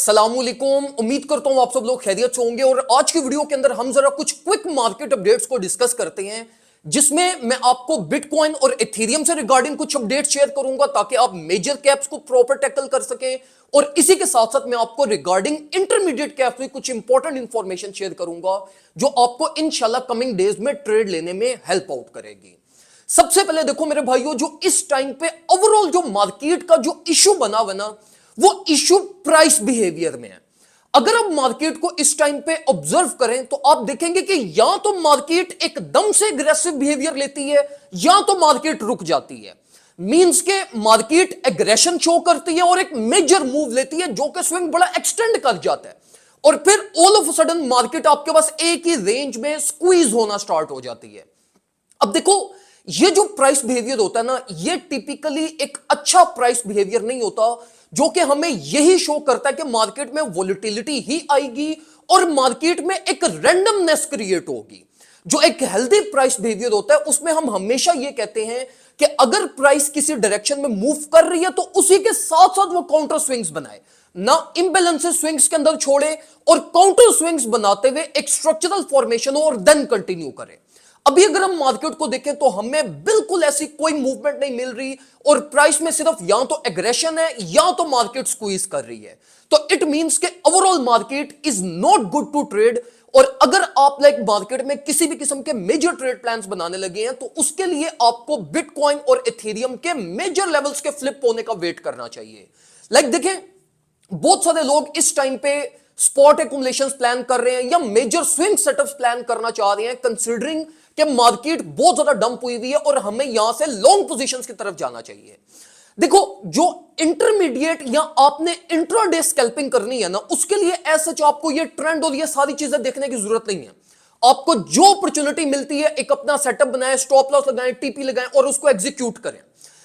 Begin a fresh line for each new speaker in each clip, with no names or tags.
अस्सलामुअलैकुम। उम्मीद करता हूं आप सब लोग खैरियत से होंगे और आज की वीडियो के अंदर हम जरा कुछ क्विक मार्केट अपडेट्स को डिस्कस करते हैं, जिसमें मैं आपको बिटकॉइन और एथेरियम से रिगार्डिंग कुछ अपडेट शेयर करूंगा ताकि आप मेजर कैप्स को प्रॉपर टैकल कर सकें। और इसी के साथ साथ मैं आपको रिगार्डिंग इंटरमीडिएट कैप्स में कुछ इंपॉर्टेंट इंफॉर्मेशन शेयर करूंगा जो आपको इंशाल्लाह कमिंग डेज में ट्रेड लेने में हेल्प आउट करेगी। सबसे पहले देखो मेरे भाइयों, जो इस टाइम पे ओवरऑल जो मार्केट का जो इशू बना हुआ ना, वो इशू प्राइस बिहेवियर में है। अगर आप मार्केट को इस टाइम पे ऑब्जर्व करें तो आप देखेंगे कि या तो मार्केट एकदम से एग्रेसिव बिहेवियर लेती है या तो मार्केट रुक जाती है। मींस के मार्केट एग्रेशन शो करती है और एक मेजर मूव लेती है जो कि स्विंग बड़ा एक्सटेंड कर जाता है और फिर all of a sudden market आपके पास एक ही रेंज में स्क्वीज होना स्टार्ट हो जाती है। अब देखो, ये जो प्राइस बिहेवियर होता है ना, ये टिपिकली एक अच्छा प्राइस बिहेवियर नहीं होता, जो कि हमें यही शो करता है कि मार्केट में वोलेटिलिटी ही आएगी और मार्केट में एक रैंडमनेस क्रिएट होगी। जो एक हेल्दी प्राइस बिहेवियर होता है उसमें हम हमेशा ये कहते हैं कि अगर प्राइस किसी डायरेक्शन में मूव कर रही है तो उसी के साथ साथ वो काउंटर स्विंग्स बनाए, ना इम्बैलेंसेस स्विंग्स के अंदर छोड़े और काउंटर स्विंग्स बनाते हुए एक स्ट्रक्चरल फॉर्मेशन हो और देन कंटिन्यू करें। अभी अगर हम मार्केट को देखें तो हमें बिल्कुल ऐसी कोई मूवमेंट नहीं मिल रही और प्राइस में सिर्फ या तो एग्रेशन है या तो मार्केट स्क्वीज कर रही है। तो इट मींस के overall market is not good to trade. और अगर आप लाइक मार्केट में किसी भी किस्म के मेजर ट्रेड प्लान्स बनाने लगे हैं तो उसके लिए आपको बिटकॉइन और एथेरियम के मेजर लेवल्स के फ्लिप होने का वेट करना चाहिए। लाइक देखें, बहुत सारे लोग इस टाइम पे स्पॉट एक्यूमुलेशंस प्लान कर रहे हैं या मेजर स्विंग सेटअप्स प्लान करना चाह रहे हैं, कंसीडरिंग कि मार्केट बहुत ज्यादा डंप हुई हुई है और हमें यहां से लॉन्ग पोजीशंस की तरफ जाना चाहिए। देखो, जो इंटरमीडिएट या आपने इंट्राडे स्कैल्पिंग करनी है ना, उसके लिए ऐसा आपको ये ट्रेंड और ये सारी चीजें देखने की जरूरत नहीं है। आपको जो अपॉर्चुनिटी मिलती है एक अपना सेटअप बनाएं, स्टॉप लॉस लगाएं, टीपी लगाएं और उसको एग्जीक्यूट करें।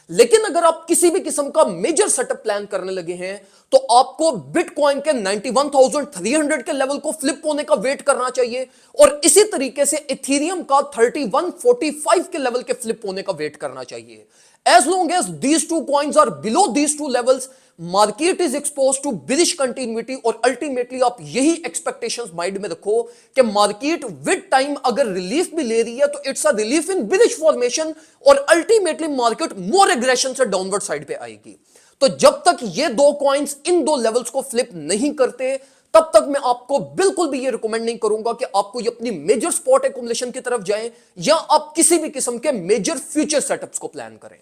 लेकिन अगर आप किसी भी किस्म का मेजर सेटअप प्लान करने लगे हैं तो आपको बिटकॉइन के 91,300 के लेवल को फ्लिप होने का वेट करना चाहिए और इसी तरीके से इथेरियम का 3145 के लेवल के फ्लिप होने का वेट करना चाहिए। As long as these two coins are below these two levels, market is exposed to bearish continuity और ultimately आप यही expectations माइंड में रखो कि मार्केट विद टाइम अगर रिलीफ भी ले रही है तो it's a relief in bearish formation और अल्टीमेटली मार्केट मोर एग्रेशन से डाउनवर्ड साइड पे आएगी। तो जब तक ये दो कॉइन्स इन दो लेवल्स को फ्लिप नहीं करते तब तक मैं आपको बिल्कुल भी ये रिकमेंड नहीं करूंगा कि आपको ये अपनी मेजर स्पॉट एक्यूमुलेशन की तरफ जाएं या आप किसी भी किस्म के मेजर फ्यूचर सेटअप्स को प्लान करें।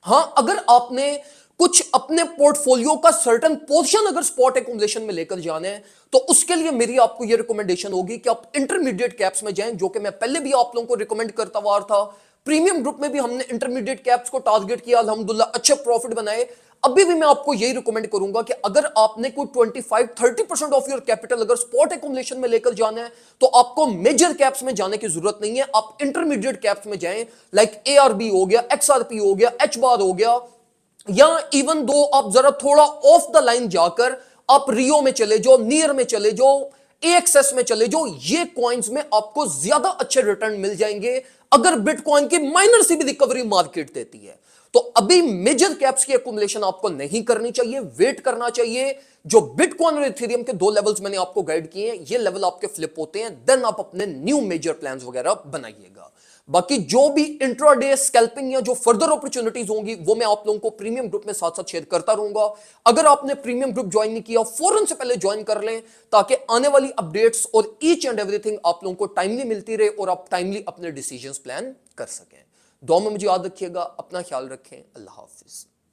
हां, अगर आपने कुछ अपने पोर्टफोलियो का सर्टेन पोर्शन अगर स्पॉट एक्यूमुलेशन में लेकर जाना है तो उसके लिए मेरी आपको यह रिकमेंडेशन होगी कि आप इंटरमीडिएट कैप्स में जाएं, जो कि मैं पहले भी आप लोगों को रिकमेंड करता हुआ था। प्रीमियम ग्रुप में भी हमने इंटरमीडिएट कैप्स को टारगेट किया, अल्हम्दुलिल्लाह अच्छे प्रॉफिट बनाए। अभी भी मैं आपको यही रिकमेंड करूंगा कि अगर आपने कोई 25-30% ऑफ योर कैपिटल अगर स्पॉट एक्यूमुलेशन में लेकर जाना है तो आपको मेजर कैप्स में जाने की जरूरत नहीं है, आप इंटरमीडिएट कैप्स में जाएं। लाइक ARB हो गया, XRP हो गया, H बार हो गया, या इवन दो आप जरा थोड़ा ऑफ द लाइन जाकर आप रियो में चले जाओ, नियर में चले जाओ, AXS में चले जाओ, ये कॉइन्स में आपको ज्यादा अच्छे रिटर्न मिल जाएंगे अगर बिटकॉइन की माइनर सी भी रिकवरी मार्केट देती है। तो अभी मेजर कैप्स की एक्यूमुलेशन आपको नहीं करनी चाहिए, वेट करना चाहिए। जो बिटकॉइन और इथेरियम के दो लेवल्स मैंने आपको गाइड किए हैं, ये लेवल आपके फ्लिप होते हैं, देन आप अपने न्यू मेजर प्लान्स वगैरह बनाइएगा। बाकी जो भी इंट्राडे स्कैल्पिंग या जो फर्दर अपॉर्चुनिटीज होंगी वो मैं आप लोगों को प्रीमियम ग्रुप में साथ साथ शेयर करता रहूंगा। अगर आपने प्रीमियम ग्रुप ज्वाइन नहीं किया, फौरन से पहले ज्वाइन कर लें ताकि आने वाली अपडेट्स और ईच एंड एवरीथिंग आप लोगों को टाइमली मिलती रहे और आप टाइमली अपने डिसीजंस प्लान कर सकें। दुआ में मुझे याद रखिएगा, अपना ख्याल रखें। अल्लाह हाफिज।